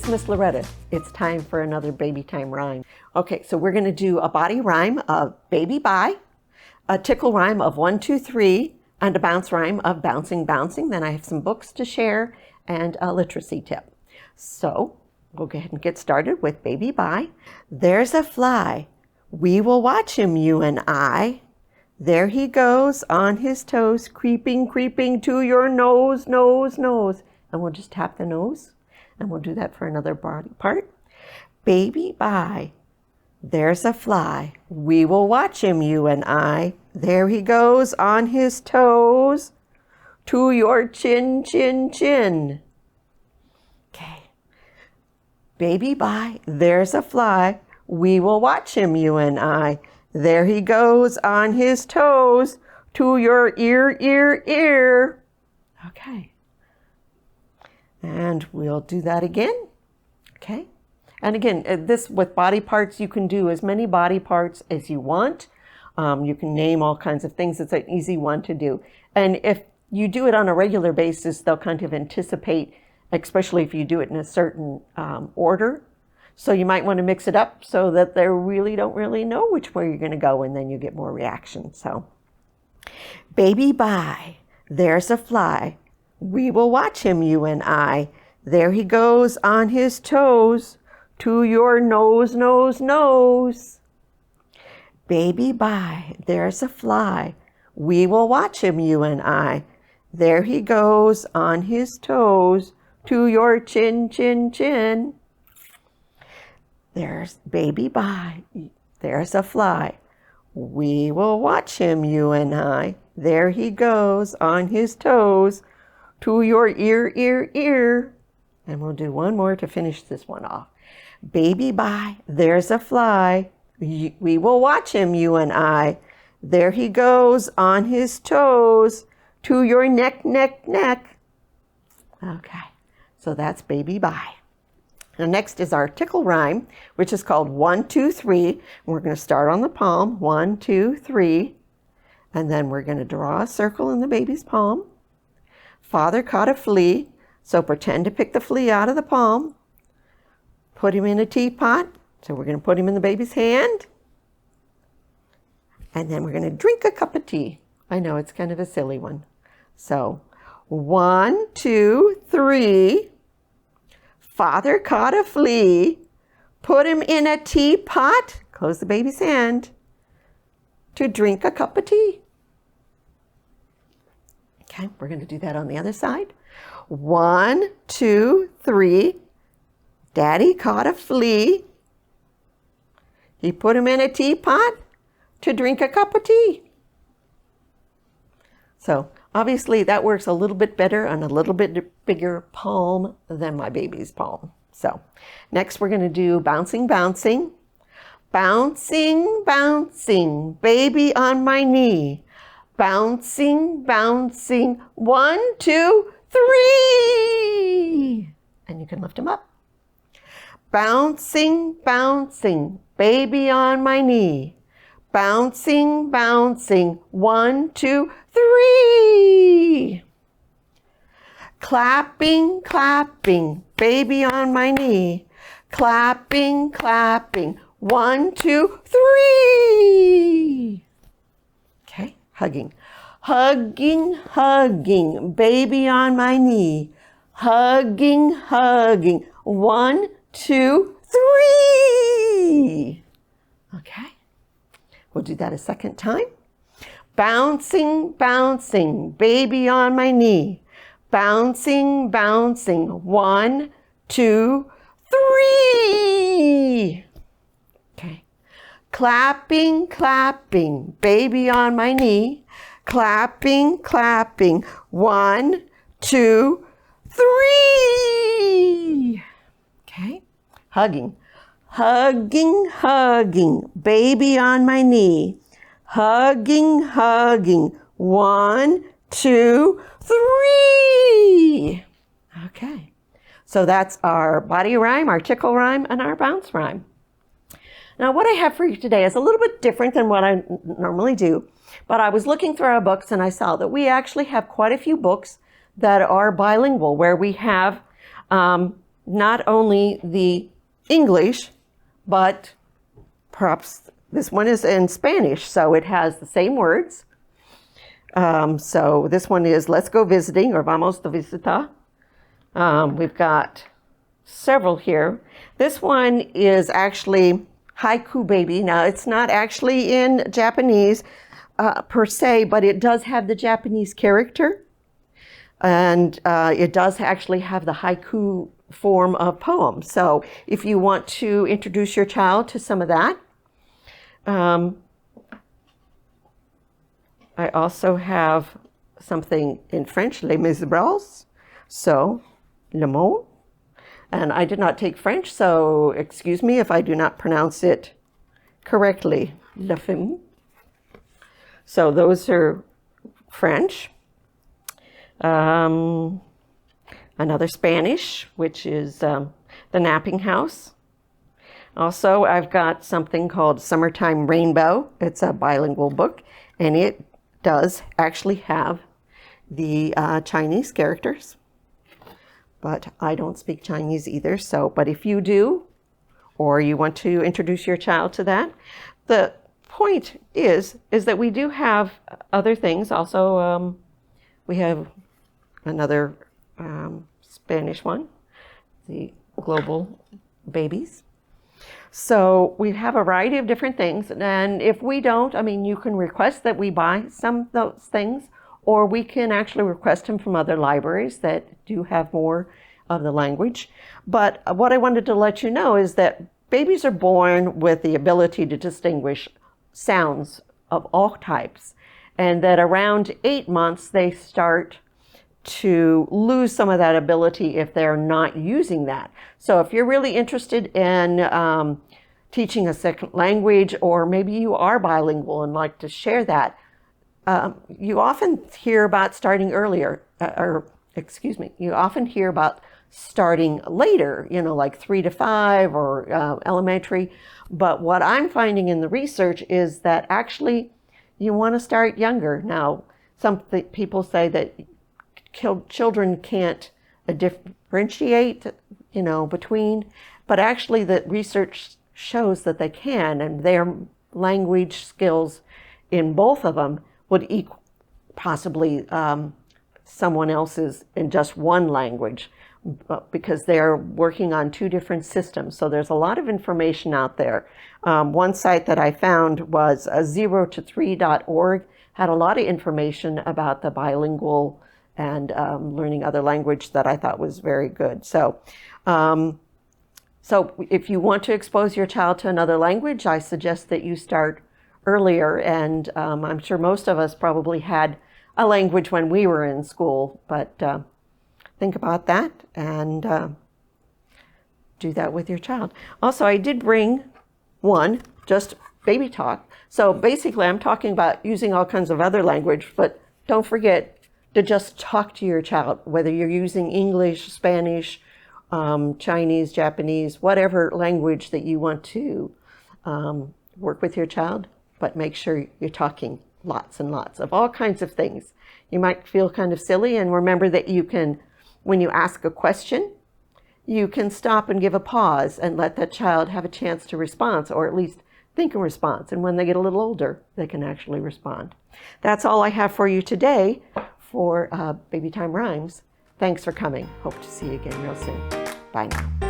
it's Miss Loretta. It's time for another baby time rhyme. Okay, so we're going to do a body rhyme of baby bye, a tickle rhyme of 1, 2, 3, and a bounce rhyme of bouncing, bouncing. Then I have some books to share and a literacy tip. So we'll go ahead and get started with baby bye. There's a fly. We will watch him, you and I. There he goes on his toes, creeping, creeping to your nose, nose, nose. And we'll just tap the nose. And we'll do that for another body part. Baby bye. There's a fly. We will watch him, you and I. There he goes on his toes to your chin, chin, chin. Okay. Baby bye. There's a fly. We will watch him, you and I. There he goes on his toes to your ear, ear, ear. Okay. And we'll do that again. Okay. And again, this with body parts, you can do as many body parts as you want. You can name all kinds of things. It's an easy one to do. And if you do it on a regular basis, they'll kind of anticipate, especially if you do it in a certain order. So you might want to mix it up so that they really don't really know which way you're going to go, and then you get more reaction. So, baby bye. There's a fly. We will watch him, you and I. There he goes on his toes to your nose, nose, nose. Baby bye. There's a fly. We will watch him, you and I. There he goes on his toes to your chin, chin, chin. There's baby bye. There's a fly. We will watch him, you and I. There he goes on his toes to your ear, ear, ear. And we'll do one more to finish this one off. Baby bye. There's a fly. We will watch him, you and I. There he goes on his toes to your neck, neck, neck. Okay, so that's baby bye. Now next is our tickle rhyme, which is called 1, 2, 3. We're going to start on the palm, 1, 2, 3. And then we're going to draw a circle in the baby's palm. Father caught a flea, so pretend to pick the flea out of the palm. Put him in a teapot, so we're going to put him in the baby's hand. And then we're going to drink a cup of tea. I know it's kind of a silly one. So 1, 2, 3. Father caught a flea, put him in a teapot, close the baby's hand, to drink a cup of tea. Okay, we're going to do that on the other side. 1, 2, 3. Daddy caught a flea. He put him in a teapot to drink a cup of tea. So obviously that works a little bit better on a little bit bigger palm than my baby's palm. So next we're going to do bouncing, bouncing. Bouncing, bouncing, baby on my knee. Bouncing, bouncing, 1, 2, 3. And you can lift him up. Bouncing, bouncing, baby on my knee. Bouncing, bouncing, 1, 2, 3. Clapping, clapping, baby on my knee. Clapping, clapping, 1, 2, 3. Okay, hugging. Hugging, hugging, baby on my knee. Hugging, hugging, 1, 2, 3. Okay. We'll do that a second time. Bouncing, bouncing, baby on my knee. Bouncing, bouncing, 1, 2, 3. Okay. Clapping, clapping, baby on my knee. Clapping, clapping, 1, 2, 3. Okay. Hugging. Hugging, hugging, baby on my knee. Hugging, hugging, 1, 2, 3. Okay, so that's our body rhyme, our tickle rhyme, and our bounce rhyme. Now what I have for you today is a little bit different than what I normally do, but I was looking through our books and I saw that we actually have quite a few books that are bilingual, where we have not only the English, but perhaps this one is in Spanish, so it has the same words. So this one is let's go visiting, or vamos de visita. We've got several here. This one is actually Haiku Baby. Now, it's not actually in Japanese per se, but it does have the Japanese character. And it does actually have the haiku form of poem. So if you want to introduce your child to some of that. I also have something in French, Les Miserables. So, Le Monde. And I did not take French, so excuse me if I do not pronounce it correctly. Le Film. So those are French. Another Spanish, which is The Napping House. Also, I've got something called Summertime Rainbow. It's a bilingual book, and it does actually have the Chinese characters. But I don't speak Chinese either, so, but if you do, or you want to introduce your child to that, the point is that we do have other things. Also, we have another Spanish one, the Global Babies. So we have a variety of different things, and if we don't, I mean, you can request that we buy some of those things, or we can actually request them from other libraries that do have more of the language. But what I wanted to let you know is that babies are born with the ability to distinguish sounds of all types, and that around 8 months they start to lose some of that ability if they're not using that. So if you're really interested in teaching a second language, or maybe you are bilingual and like to share that, you often hear about starting earlier, you often hear about starting later, you know, like 3 to 5 or elementary. But what I'm finding in the research is that actually you want to start younger. Now, some people say that children can't differentiate, you know, between, but actually the research shows that they can, and their language skills in both of them would equal possibly someone else's in just one language, because they're working on 2 different systems. So there's a lot of information out there. One site that I found was 0to3.org, had a lot of information about the bilingual and learning other language that I thought was very good. So, so if you want to expose your child to another language, I suggest that you start earlier. And I'm sure most of us probably had a language when we were in school, but think about that and do that with your child. Also, I did bring one, just baby talk. So basically, I'm talking about using all kinds of other language, but don't forget to just talk to your child, whether you're using English, Spanish, Chinese, Japanese, whatever language that you want to work with your child, but make sure you're talking lots and lots of all kinds of things. You might feel kind of silly, and remember that you can, when you ask a question, you can stop and give a pause and let that child have a chance to respond, or at least think a response. And when they get a little older, they can actually respond. That's all I have for you today for Baby Time Rhymes. Thanks for coming. Hope to see you again real soon. Bye now.